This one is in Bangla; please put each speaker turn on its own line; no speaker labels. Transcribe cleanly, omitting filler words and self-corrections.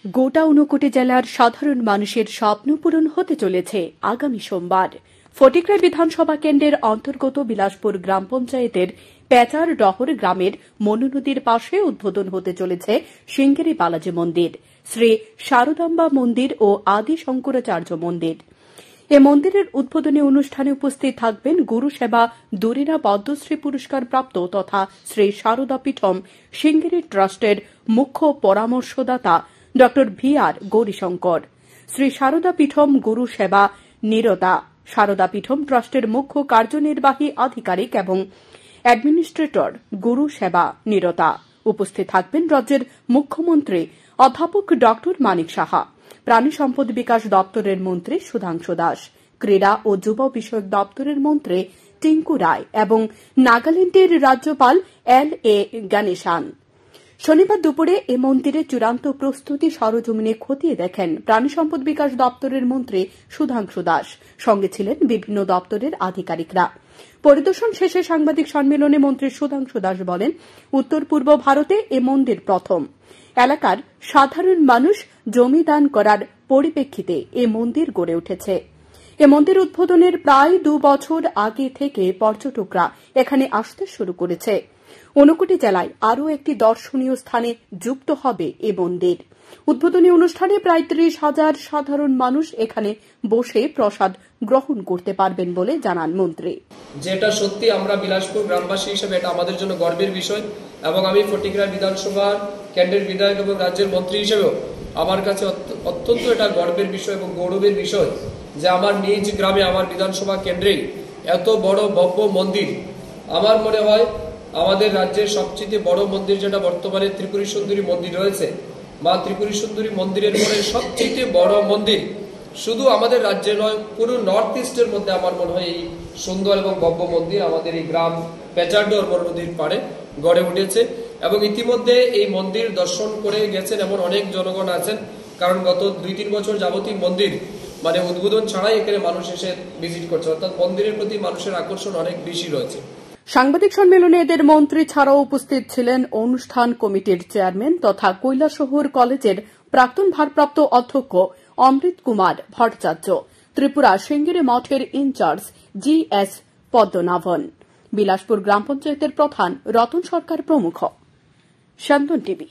গোটা 59 জেলার সাধারণ মানুষের স্বপ্ন পূরণ হতে চলেছে আগামী সোমবার। ফটিকরাই বিধানসভা কেন্দ্রের অন্তর্গত বিলাসপুর গ্রাম পঞ্চায়েতের পেচার ডহর গ্রামের মনু নদীর পাশে উদ্বোধন হতে চলেছে সিঙ্গেরি বালাজি মন্দির, শ্রী শারদাম্বা মন্দির ও আদি শঙ্করাচার্য মন্দির। এ মন্দিরের উদ্বোধনী অনুষ্ঠানে উপস্থিত থাকবেন গুরু সেবা দরিনা পদ্মশ্রী পুরস্কার প্রাপ্ত তথা শ্রী শারদা পীঠম সিঙ্গেরি ট্রাস্টের মুখ্য পরামর্শদাতা ড ভি.আর. গৌরীশঙ্কর, শ্রী শারদা পীঠম গুরু সেবা নিরতা, শারদা পীঠম ট্রাস্টের মুখ্য কার্যনির্বাহী আধিকারিক এবং অ্যাডমিনিস্ট্রেটর গুরু সেবা নিরতা। উপস্থিত থাকবেন রাজ্যের মুখ্যমন্ত্রী অধ্যাপক ড মানিক সাহা, প্রাণী সম্পদ বিকাশ দপ্তরের মন্ত্রী সুধাংশু দাস, ক্রীড়া ও যুব বিষয়ক দপ্তরের মন্ত্রী টিঙ্কু রায় এবং নাগাল্যান্ডের রাজ্যপাল এল.এ. গণেশান। শনিবার দুপুরে এ মন্দিরের চূড়ান্ত প্রস্তুতি সরজমিনে খতিয়ে দেখেন প্রাণী সম্পদ বিকাশ দপ্তরের মন্ত্রী সুধাংশু দাস, সঙ্গে ছিলেন বিভিন্ন দপ্তরের আধিকারিকরা। পরিদর্শন শেষে সাংবাদিক সম্মেলনে মন্ত্রী সুধাংশু দাস বলেন, উত্তর পূর্ব ভারতে এ মন্দির প্রথম। এলাকার সাধারণ মানুষ জমি দান করার পরিপ্রেক্ষিতে এ মন্দির গড়ে উঠেছে। এ মন্দির উদ্বোধনের প্রায় 2 বছর আগে থেকে পর্যটকরা এখানে আসতে শুরু করেছে। 59 জেলায় আরও একটি দর্শনীয় স্থানে যুক্ত হবে এ মন্দির। উদ্বোধনী অনুষ্ঠানে প্রায় 30,000 সাধারণ মানুষ এখানে বসে প্রসাদ গ্রহণ করতে পারবেন বলে জানান মন্ত্রী।
যেটা সত্যি আমরা বিলাসপুর গ্রামবাসী হিসেবে এটা আমাদের জন্য গর্বের বিষয় এবং আমি ফটিকরাই বিধানসভার কেন্দ্রের বিধায়ক এবং রাজ্যের মন্ত্রী হিসেবেও আমার কাছে অত্যন্ত এটা গর্বের বিষয় এবং গৌরবের বিষয় যে আমার নিজ গ্রামে আমার বিধানসভা কেন্দ্রেই এত বড় ভব্য মন্দির। আমার মনে হয় আমাদের রাজ্যের সবচেয়ে বড় মন্দির যেটা বর্তমানে ত্রিপুরী সুন্দরী মন্দির রয়েছে, মা ত্রিপুরী সুন্দরী মন্দিরের পরে সবচেয়ে বড় মন্দির শুধু আমাদের রাজ্যে নয়, পুরো নর্থ ইস্টের মধ্যে আমার মনে হয় এই সুন্দর এবং ভব্য মন্দির আমাদের এই গ্রাম পেচারডোর নদীর পাড়ে গড়ে উঠেছে এবং ইতিমধ্যে এই মন্দির দর্শন করে গেছেন এমন অনেক জনগণ আছেন, কারণ গত 2-3 বছর যাবতীয় মন্দির মানে উদ্বোধন ছাড়াই এখানে মানুষ এসে ভিজিট করছে, অর্থাৎ মন্দিরের প্রতি মানুষের আকর্ষণ অনেক বেশি রয়েছে।
সাংবাদিক সম্মেলনে এদের মন্ত্রী ছাড়াও উপস্থিত ছিলেন অনুষ্ঠান কমিটির চেয়ারম্যান তথা কৈলাসহর কলেজের প্রাক্তন ভারপ্রাপ্ত অধ্যক্ষ অমৃত কুমার ভট্টাচার্য, ত্রিপুরা সিঙ্গেরি মঠের ইনচার্জ জি.এস. পদ্মনাভন, বিলাসপুর গ্রাম পঞ্চায়েতের প্রধান রতন সরকার প্রমুখ। শান্তন টিভি।